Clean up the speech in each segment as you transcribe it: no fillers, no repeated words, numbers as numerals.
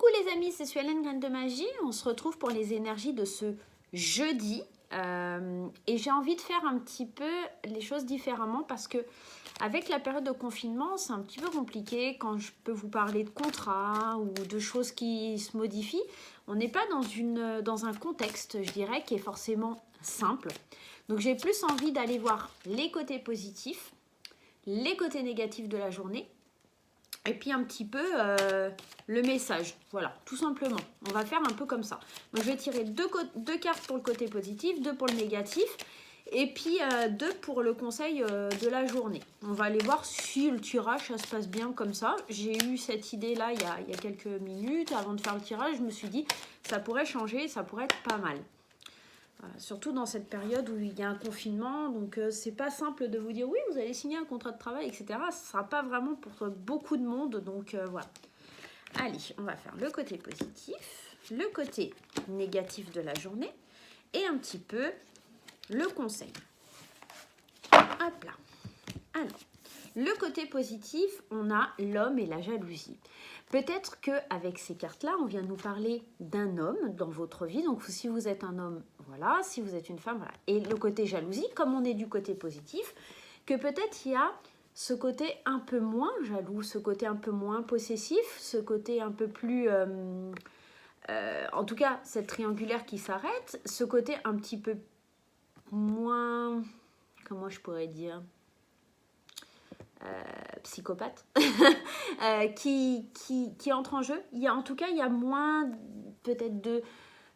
les amis, c'est Suellen Graine de Magie. On se retrouve pour les énergies de ce jeudi. Et j'ai envie de faire un petit peu les choses différemment parce que avec la période de confinement, c'est un petit peu compliqué quand je peux vous parler de contrats ou de choses qui se modifient. On n'est pas dans un contexte, je dirais, qui est forcément simple. Donc j'ai plus envie d'aller voir les côtés positifs, les côtés négatifs de la journée. Et puis un petit peu le message, voilà, tout simplement. On va faire un peu comme ça. Donc je vais tirer deux cartes pour le côté positif, deux pour le négatif, et puis deux pour le conseil de la journée. On va aller voir si le tirage, ça se passe bien comme ça. J'ai eu cette idée-là il y a quelques minutes. Avant de faire le tirage, je me suis dit, ça pourrait changer, ça pourrait être pas mal. Surtout dans cette période où il y a un confinement, donc c'est pas simple de vous dire oui, vous allez signer un contrat de travail, etc. Ce sera pas vraiment pour beaucoup de monde, donc voilà. Allez, on va faire le côté positif, le côté négatif de la journée et un petit peu le conseil. Hop là. Alors, le côté positif, on a l'homme et la jalousie. Peut-être qu'avec ces cartes-là, on vient de nous parler d'un homme dans votre vie. Donc, si vous êtes un homme, voilà. Si vous êtes une femme, voilà. Et le côté jalousie, comme on est du côté positif, que peut-être il y a ce côté un peu moins jaloux, ce côté un peu moins possessif, ce côté un peu plus... en tout cas, cette triangulaire qui s'arrête, ce côté un petit peu moins... Comment je pourrais dire psychopathe qui entre en jeu. En tout cas, il y a moins peut-être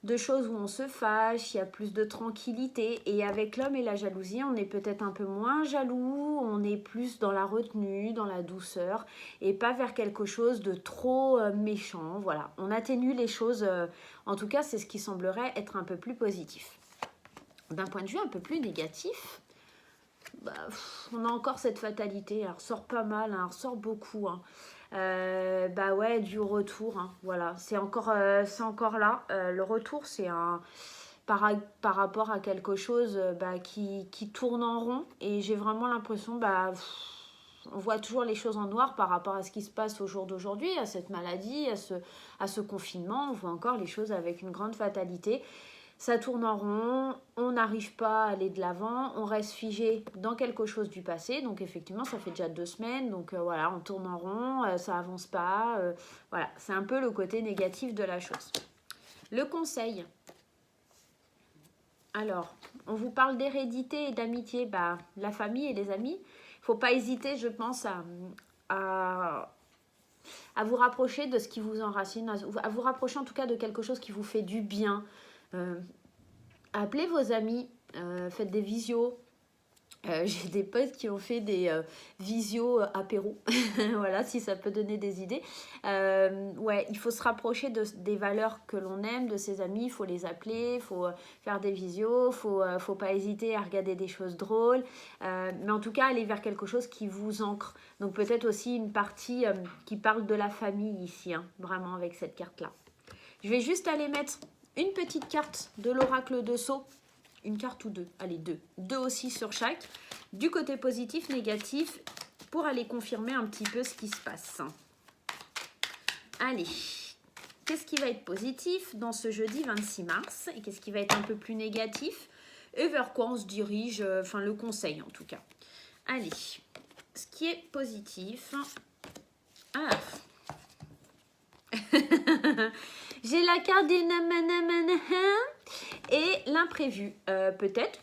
de choses où on se fâche, il y a plus de tranquillité. Et avec l'homme et la jalousie, on est peut-être un peu moins jaloux, on est plus dans la retenue, dans la douceur, et pas vers quelque chose de trop méchant. Voilà, on atténue les choses. En tout cas, c'est ce qui semblerait être un peu plus positif. D'un point de vue un peu plus négatif, on a encore cette fatalité, elle ressort pas mal, elle ressort beaucoup. Ouais, du retour, voilà, c'est encore là. Le retour, c'est par rapport à quelque chose qui tourne en rond. Et j'ai vraiment l'impression, on voit toujours les choses en noir par rapport à ce qui se passe au jour d'aujourd'hui, à cette maladie, à ce confinement. On voit encore les choses avec une grande fatalité. Ça tourne en rond, on n'arrive pas à aller de l'avant, on reste figé dans quelque chose du passé. Donc effectivement, ça fait déjà 2 semaines, donc voilà, on tourne en rond, ça avance pas. Voilà, c'est un peu le côté négatif de la chose. Le conseil. Alors, on vous parle d'hérédité et d'amitié, la famille et les amis. Il ne faut pas hésiter, je pense, à vous rapprocher de ce qui vous enracine, à vous rapprocher en tout cas de quelque chose qui vous fait du bien. Appelez vos amis, faites des visios. J'ai des potes qui ont fait des visios apéro. Voilà, si ça peut donner des idées. Ouais, il faut se rapprocher des valeurs que l'on aime, de ses amis. Il faut les appeler, il faut faire des visios. Il faut pas hésiter à regarder des choses drôles. Mais en tout cas, aller vers quelque chose qui vous ancre. Donc peut-être aussi une partie qui parle de la famille ici, vraiment avec cette carte-là. Je vais juste aller mettre une petite carte de l'oracle de Sceaux, une carte ou deux, allez deux aussi sur chaque, du côté positif, négatif, pour aller confirmer un petit peu ce qui se passe. Allez, qu'est-ce qui va être positif dans ce jeudi 26 mars et qu'est-ce qui va être un peu plus négatif et vers quoi on se dirige, le conseil en tout cas. Allez, ce qui est positif... J'ai la carte des et l'imprévu. Peut-être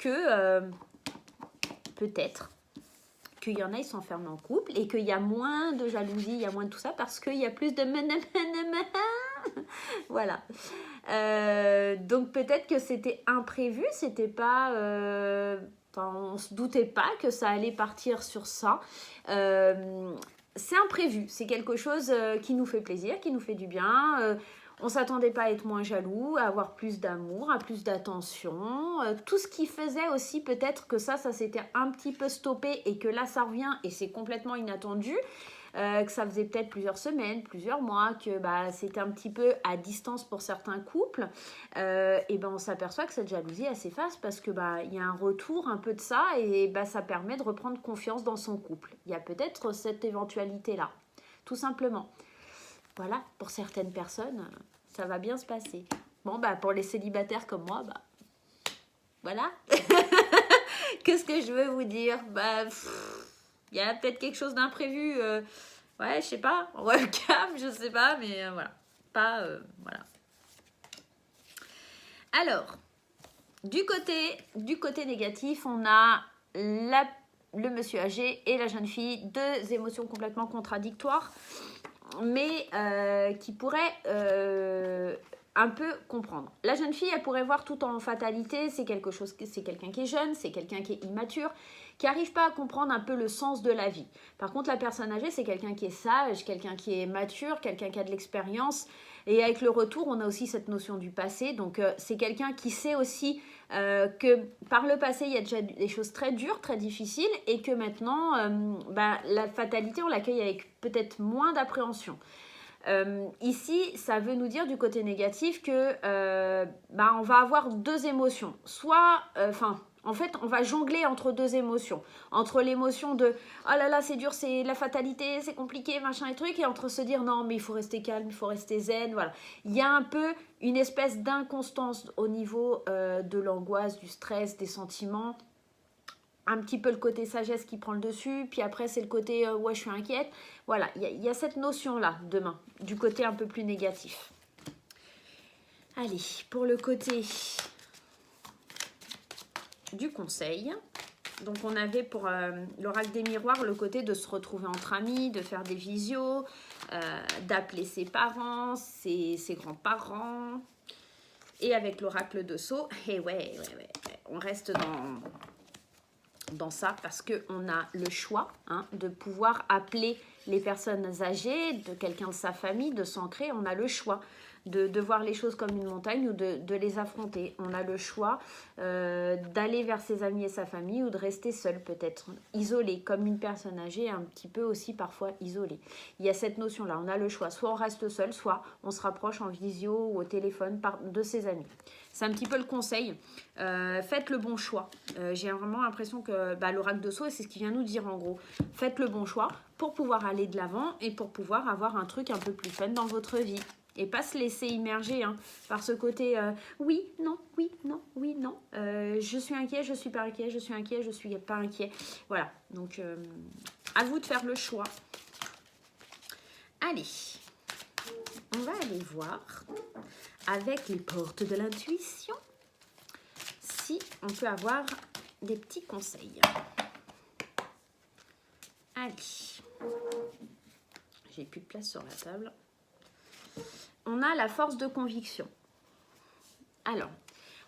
qu'il y en a, ils s'enferment en couple et qu'il y a moins de jalousie, il y a moins de tout ça parce qu'il y a plus de voilà. Donc peut-être que c'était imprévu, c'était pas... on se doutait pas que ça allait partir sur ça. C'est imprévu, c'est quelque chose qui nous fait plaisir, qui nous fait du bien. On ne s'attendait pas à être moins jaloux, à avoir plus d'amour, à plus d'attention. Tout ce qui faisait aussi peut-être que ça s'était un petit peu stoppé et que là ça revient et c'est complètement inattendu. Que ça faisait peut-être plusieurs semaines, plusieurs mois, que c'était un petit peu à distance pour certains couples, et on s'aperçoit que cette jalousie elle s'efface parce que y a un retour un peu de ça et ça permet de reprendre confiance dans son couple. Il y a peut-être cette éventualité là, tout simplement. voilà, pour certaines personnes, ça va bien se passer. Bon, bah, pour les célibataires comme moi, bah, voilà. Qu'est-ce que je veux vous dire? Bah, il y a peut-être quelque chose d'imprévu. Ouais, je sais pas. Webcam, je sais pas, mais voilà. Pas, voilà. Alors, du côté négatif, on a le monsieur âgé et la jeune fille, deux émotions complètement contradictoires, mais qui pourraient un peu comprendre. La jeune fille, elle pourrait voir tout en fatalité, c'est quelqu'un qui est jeune, c'est quelqu'un qui est immature, qui n'arrive pas à comprendre un peu le sens de la vie. Par contre, la personne âgée, c'est quelqu'un qui est sage, quelqu'un qui est mature, quelqu'un qui a de l'expérience. Et avec le retour, on a aussi cette notion du passé. Donc, c'est quelqu'un qui sait aussi que par le passé, il y a déjà des choses très dures, très difficiles, et que maintenant, la fatalité, on l'accueille avec peut-être moins d'appréhension. Ici, ça veut nous dire du côté négatif que on va avoir deux émotions. Soit, en fait, on va jongler entre deux émotions. Entre l'émotion de « oh là là, c'est dur, c'est la fatalité, c'est compliqué, machin et truc », et entre se dire « non, mais il faut rester calme, il faut rester zen », voilà. Il y a un peu une espèce d'inconstance au niveau de l'angoisse, du stress, des sentiments. Un petit peu le côté sagesse qui prend le dessus, puis après c'est le côté ouais, je suis inquiète. Voilà, il y a cette notion-là demain, du côté un peu plus négatif. Allez, pour le côté du conseil, donc on avait pour l'oracle des miroirs le côté de se retrouver entre amis, de faire des visios, d'appeler ses parents, ses grands-parents, et avec l'oracle de Sceaux, et ouais, on reste dans ça parce qu'on a le choix de pouvoir appeler les personnes âgées, de quelqu'un de sa famille, de s'ancrer. On a le choix de voir les choses comme une montagne ou de les affronter. On a le choix d'aller vers ses amis et sa famille ou de rester seul peut-être, isolé, comme une personne âgée, un petit peu aussi parfois isolée. Il y a cette notion-là, on a le choix. Soit on reste seul, soit on se rapproche en visio ou au téléphone de ses amis. C'est un petit peu le conseil. Faites le bon choix. J'ai vraiment l'impression que l'oracle de Sceaux, c'est ce qu'il vient nous dire en gros. Faites le bon choix pour pouvoir aller de l'avant et pour pouvoir avoir un truc un peu plus fun dans votre vie. Et pas se laisser immerger par ce côté oui, non, oui, non, oui, non. Je suis inquiet, je suis pas inquiet, je suis inquiet, je suis pas inquiet. Voilà, donc à vous de faire le choix. Allez, on va aller voir avec les portes de l'intuition si on peut avoir des petits conseils. Allez, j'ai plus de place sur la table. On a la force de conviction. Alors,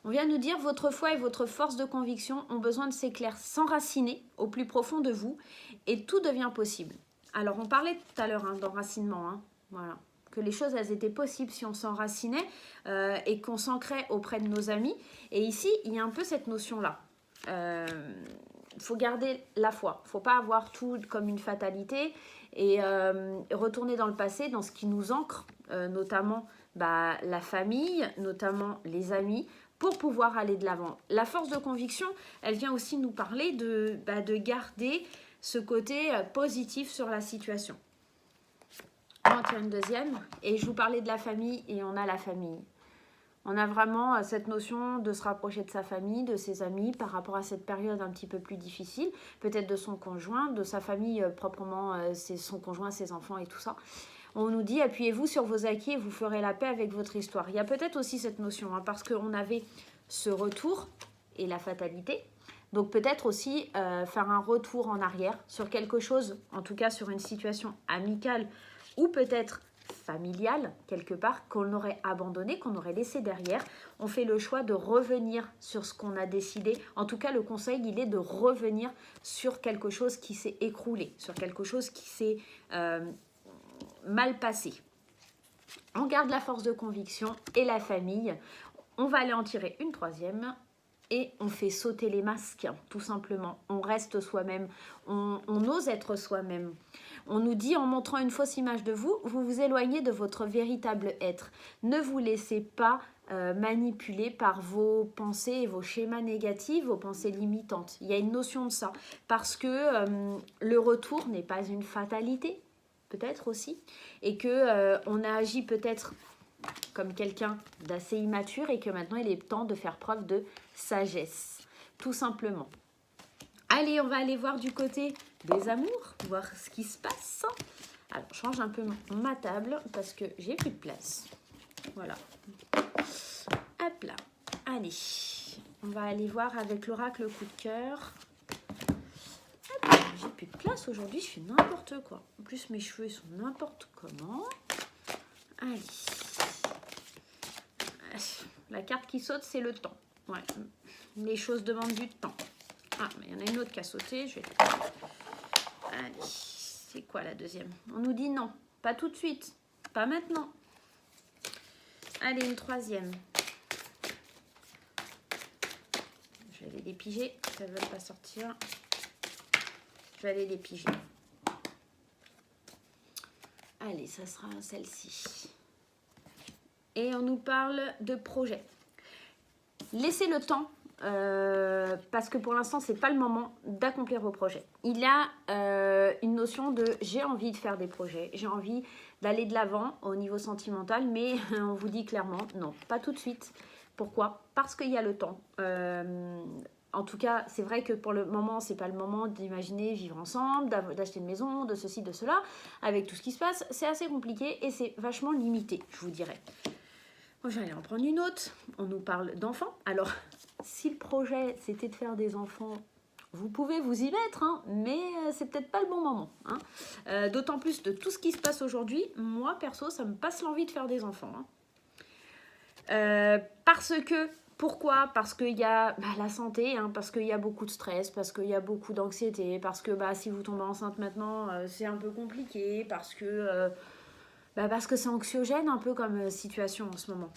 on vient nous dire votre foi et votre force de conviction ont besoin de s'enraciner au plus profond de vous et tout devient possible. Alors, on parlait tout à l'heure d'enracinement, voilà, que les choses elles étaient possibles si on s'enracinait et qu'on s'ancrait auprès de nos amis. Et ici, il y a un peu cette notion-là. Faut garder la foi. Faut pas avoir tout comme une fatalité et retourner dans le passé, dans ce qui nous ancre, notamment la famille, notamment les amis, pour pouvoir aller de l'avant. La force de conviction, elle vient aussi nous parler de garder ce côté positif sur la situation. On en tire une deuxième et je vous parlais de la famille et on a la famille. On a vraiment cette notion de se rapprocher de sa famille, de ses amis par rapport à cette période un petit peu plus difficile, peut-être de son conjoint, de sa famille proprement, son conjoint, ses enfants et tout ça. On nous dit appuyez-vous sur vos acquis et vous ferez la paix avec votre histoire. Il y a peut-être aussi cette notion parce qu'on avait ce retour et la fatalité. Donc peut-être aussi faire un retour en arrière sur quelque chose, en tout cas sur une situation amicale ou peut-être familiale, quelque part, qu'on aurait abandonné, qu'on aurait laissé derrière. On fait le choix de revenir sur ce qu'on a décidé. En tout cas, le conseil, il est de revenir sur quelque chose qui s'est écroulé, sur quelque chose qui s'est mal passé. On garde la force de conviction et la famille. On va aller en tirer une troisième. Et on fait sauter les masques, tout simplement. On reste soi-même, on ose être soi-même. On nous dit, en montrant une fausse image de vous, vous vous éloignez de votre véritable être. Ne vous laissez pas manipuler par vos pensées et vos schémas négatifs, vos pensées limitantes. Il y a une notion de ça, parce que le retour n'est pas une fatalité. peut-être aussi, et que on a agi peut-être comme quelqu'un d'assez immature et que maintenant il est temps de faire preuve de sagesse, tout simplement. Allez, on va aller voir du côté des amours, voir ce qui se passe. Alors, je change un peu ma table parce que j'ai plus de place. Voilà. Hop là. Allez, on va aller voir avec l'oracle coup de cœur. J'ai plus de place aujourd'hui, je fais n'importe quoi. En plus, mes cheveux sont n'importe comment. Allez. La carte qui saute, c'est le temps. Ouais. Les choses demandent du temps. Ah, mais il y en a une autre qui a sauté. Je vais... Allez, c'est quoi la deuxième? On nous dit non, pas tout de suite, pas maintenant. Allez, une troisième. Je vais aller les piger, ça ne veut pas sortir. Je vais aller les piger. Allez, ça sera celle-ci. Et on nous parle de projet. Laissez le temps, parce que pour l'instant, ce n'est pas le moment d'accomplir vos projets. Il y a une notion de j'ai envie de faire des projets, j'ai envie d'aller de l'avant au niveau sentimental, mais on vous dit clairement non, pas tout de suite. Pourquoi? Parce qu'il y a le temps. En tout cas, c'est vrai que pour le moment, c'est pas le moment d'imaginer vivre ensemble, d'acheter une maison, de ceci, de cela. Avec tout ce qui se passe, c'est assez compliqué et c'est vachement limité, je vous dirais. Bon, je vais aller en prendre une autre. On nous parle d'enfants. Alors, si le projet, c'était de faire des enfants, vous pouvez vous y mettre, hein, mais c'est peut-être pas le bon moment. Hein. D'autant plus de tout ce qui se passe aujourd'hui, moi, perso, ça me passe l'envie de faire des enfants. Hein. Parce que... Pourquoi? Parce qu'il y a la santé, hein, parce qu'il y a beaucoup de stress, parce qu'il y a beaucoup d'anxiété, parce que si vous tombez enceinte maintenant, c'est un peu compliqué, parce que c'est anxiogène un peu comme situation en ce moment.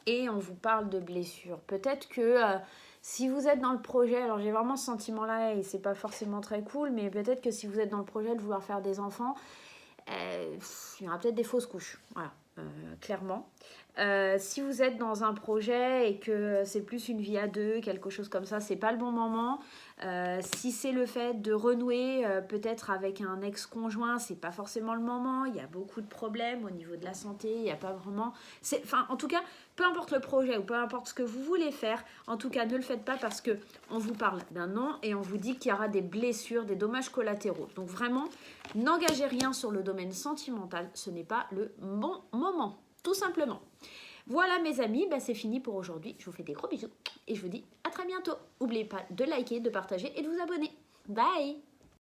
Et on vous parle de blessures. Peut-être que si vous êtes dans le projet, alors j'ai vraiment ce sentiment-là et c'est pas forcément très cool, mais peut-être que si vous êtes dans le projet de vouloir faire des enfants, il y aura peut-être des fausses couches. Voilà. Clairement. Si vous êtes dans un projet et que c'est plus une vie à deux, quelque chose comme ça, c'est pas le bon moment. Si c'est le fait de renouer peut-être avec un ex-conjoint, c'est pas forcément le moment. Il y a beaucoup de problèmes au niveau de la santé. Il n'y a pas vraiment... en tout cas, peu importe le projet ou peu importe ce que vous voulez faire, en tout cas, ne le faites pas parce que on vous parle d'un non et on vous dit qu'il y aura des blessures, des dommages collatéraux. Donc vraiment, n'engagez rien sur le domaine sentimental. Ce n'est pas le bon moment, tout simplement. Voilà mes amis, c'est fini pour aujourd'hui. Je vous fais des gros bisous et je vous dis à très bientôt. N'oubliez pas de liker, de partager et de vous abonner. Bye!